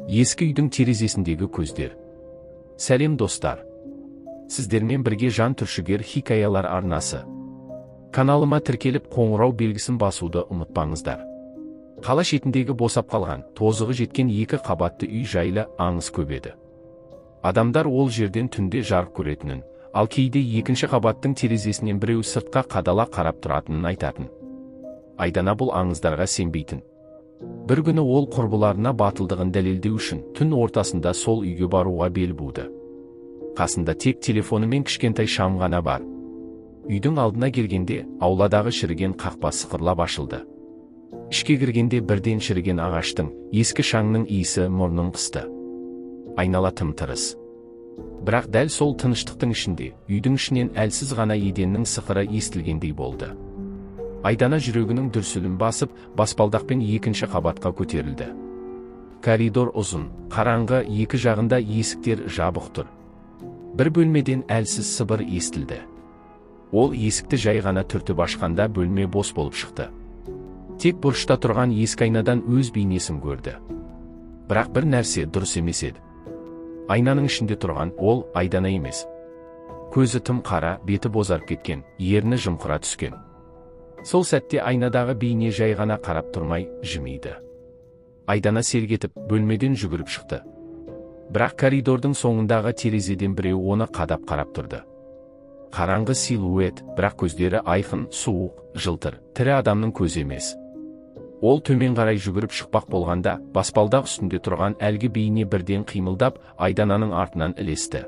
Ескі үйдің терезесіндегі көздер. Сәлем достар. Сіздермен бірге жан түршігер хикаялар арнасы. Каналыма тіркеліп қоңырау белгісін басуды ұмытпаңыздар. Қала шетіндегі босап қалған, тозығы жеткен 2 қабатты үй жайлы аңыз көп еді. Адамдар ол жерден түнде жарық көретінін, ал кейде 2-ші қабаттың терезесінен біреу сыртқа қадала қарап тұратынын айтатын. Айдана бұл аңыздарға сенбейтін. Бір күні ол құрбыларына батылдығын дәлелдеу үшін түн ортасында сол үйге баруға бел буды. Қасында тек телефоны мен кішкентай шам ғана бар. Үйдің алдына келгенде ауладағы шіріген қақпа сықырлап ашылды. Ішке кіргенде бірден шіріген ағаштың, ескі шаңның иісі мұрнын қысты. Айнала тым-тырыс. Бірақ дәл сол тыныштықтың ішінде үйдің ішінен әлсіз ғана еденнің сықыры естілгендей болды. Айдана жүрегінің дүрсілін басып, баспалдақпен 2-ші қабатқа көтерілді. Коридор ұзын, қараңғы, 2 жағында есіктер жабық тұр. Бір бөлмеден әлсіз сыбыр естілді. Ол есікті жай ғана түртіп ашқанда бөлме бос болып шықты. Тек бұрышта тұрған ескі айнадан өз бейнесін көрді. Бірақ бір нәрсе дұрыс емес еді. Айнаның ішінде тұрған ол Айдана емес. Көзі тым қара, беті бозарып кеткен, ерні жымқыра түскен. Сол сәтте айнадағы бейне жай ғана қарап тұрмай, жымиды. Айдана сергетіп, бөлмеден жүгіріп шықты. Бірақ коридордың соңындағы терезеден біреу оны қадап қарап тұрды. Қараңғы силуэт, бірақ көздері айқын, суық, жылтыр, тірі адамның көзі емес. Ол төмен қарай жүгіріп шықпақ болғанда, баспалдақ үстінде тұрған әлгі бейне бірден қимылдап, Айдананың артынан ілесті.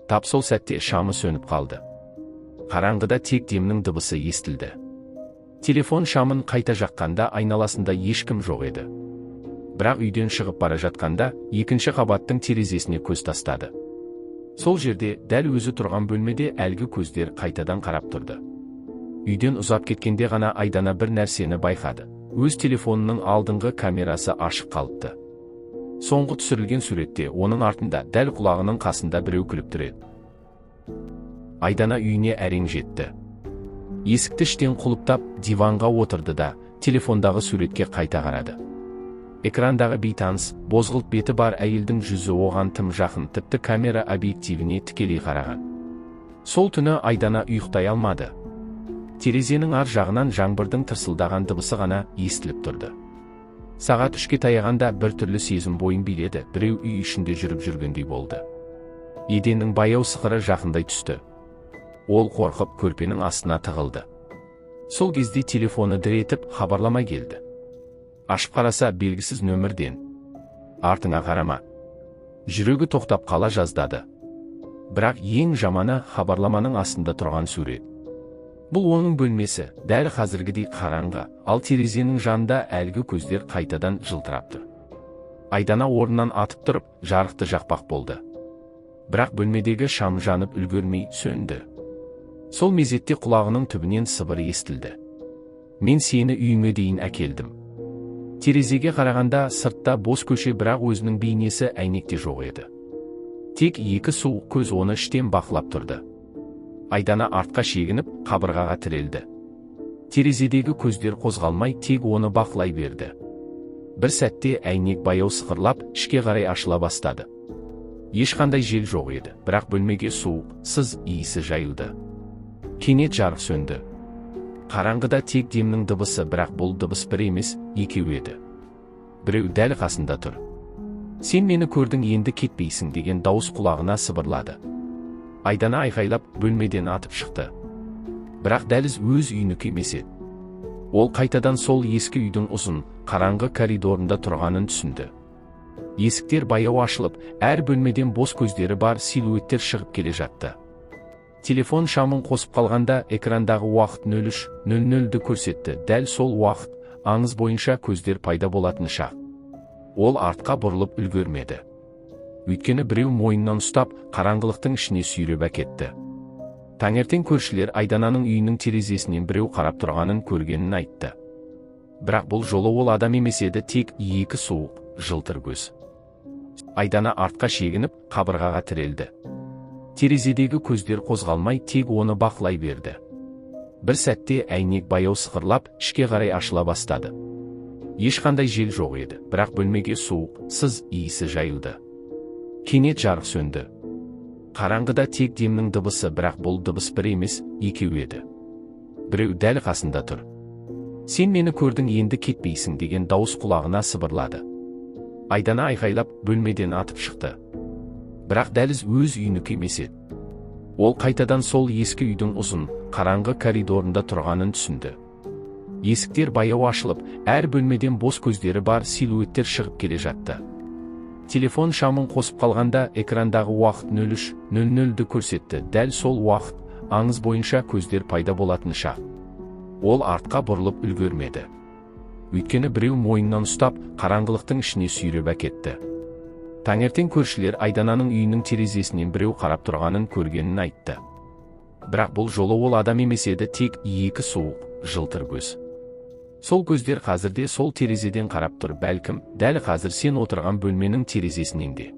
Тап сол сәтте шамы сөніп қалды. Қараңғыда тек демнің дыбысы естілді. Телефон шамын қайта жаққанда айналасында ешкім жоқ еді. Бірақ үйден шығып бара жатқанда 2-ші қабаттың терезесіне көз тастады. Сол жерде, дәл өзі тұрған бөлмеде әлгі көздер қайтадан қарап тұрды. Үйден ұзап кеткенде ғана Айдана бір нәрсені байқады. Өз телефонының алдыңғы камерасы ашық қалыпты. Соңғы түсірілген суретте оның артында дәл құлағының қасында біреу күліп тұр еді. Айдана үйіне әрең жетті. Есікті іштен құлыптап, диванға отырды да, телефондағы суретке қайта қарады. Экрандағы бейтаныс, бозғылт беті бар әйелдің жүзі оған тым жақын, тіпті камера объективіне тікелей қараған. Сол түні Айдана ұйықтай алмады. Терезенің ар жағынан жаңбырдың тырсылдаған дыбысы ғана естіліп тұрды. Сағат 3-ке таяғанда бір түрлі сезім бойын биледі, біреу үй ішінде жүріп жүргендей болды. Еденнің баяу сықыры жақындай түсті. Ол қорқып көрпенің астына тығылды. Сол кезде телефоны дір етіп хабарлама келді. Ашып қараса белгісіз нөмірден. Артыңа қарама. Жүрегі тоқтап қала жаздады. Бірақ ең жаманы хабарламаның астында тұрған сурет. Бұл оның бөлмесі, дәл қазіргідей қараңғы, ал терезенің жанында әлгі көздер қайтадан жылтырапты. Айдана орнынан атып тұрып, жарықты жақпақ болды. Бірақ бөлмедегі шам жанып үлгермей сөнді. Сол мезетте құлағының түбінен сыбыр естілді. Мен сені үйіңе дейін әкелдім. Терезеге қарағанда сыртта бос көше, бірақ өзінің бейнесі әйнекте жоқ еді. Тек 2 суық көз оны іштен бақылап тұрды. Айдана артқа шегініп, қабырғаға тірелді. Терезедегі көздер қозғалмай, тек оны бақылай берді. Бір сәтте әйнек баяу сықырлап, ішке қарай ашыла бастады. Ешқандай жел жоқ еді, бірақ бөлмеге суық, сыз иісі жайылды. Кенет жарық сөнді. Қараңғыда тек демнің дыбысы, бірақ бұл дыбыс бір емес, 2 еді. Біреу дәл қасында тұр. Сен мені көрдің, енді кетпейсің деген дауыс құлағына сыбырлады. Айдана айқайлап бөлмеден атып шықты. Бірақ дәліз өз үйінікі емес еді. Ол қайтадан сол ескі үйдің ұзын, қараңғы коридорында тұрғанын түсінді. Есіктер баяу ашылып, әр бөлмеден бос көздері бар силуэттер шығып келе жатты. Телефон шамын қосып қалғанда экрандағы уақыт 03:00-ді көрсетті. Дәл сол уақыт, аңыз бойынша көздер пайда болатын шақ. Ол артқа бұрылып үлгермеді. Өйткені біреу мойнынан ұстап, қараңғылықтың ішіне сүйреп әкетті. Таңертең көршілер Айдананың үйінің терезесінен біреу қарап тұрғанын көргенін айтты. Бірақ бұл жолы ол адам емес еді, тек 2 суық, жылтыр көз. Айдана артқа шегініп, қабырғаға тірелді. Терезедегі көздер қозғалмай, тек оны бақылай берді. Бір сәтте әйнек баяу сықырлап, ішке қарай ашыла бастады. Ешқандай жел жоқ еді, бірақ бөлмеге суық, сыз иісі жайылды. Кенет жарық сөнді. Қараңғыда тек демнің дыбысы, бірақ бұл дыбыс бір емес, екеу еді. Біреу дәл қасында тұр. Сен мені көрдің, енді кетпейсің деген дауыс құлағына сыбырлады. Айдана айқайлап бөлмеден атып шықты. Бірақ дәліз өз үйінікі емес еді. Ол қайтадан сол ескі үйдің ұзын, қараңғы коридорында тұрғанын түсінді. Есіктер баяу ашылып, әр бөлмеден бос көздері бар силуеттер шығып келе жатты. Телефон шамын қосып қалғанда экрандағы уақыт 03:00-ді көрсетті. Дәл сол уақыт, аңыз бойынша көздер пайда болатын шақ. Ол артқа бұрылып үлгермеді. Өйткені біреу мойнынан ұстап, қараңғылықтың ішіне сүйреп әкетті. Таңертең көршілер Айдананың үйінің терезесінен біреу қарап тұрғанын көргенін айтты. Бірақ бұл жолы ол адам емес еді, тек екі суық, жылтыр көз. Сол көздер қазірде сол терезеден қарап тұр, бәлкім, дәл қазір сен отырған бөлменің терезесінен де.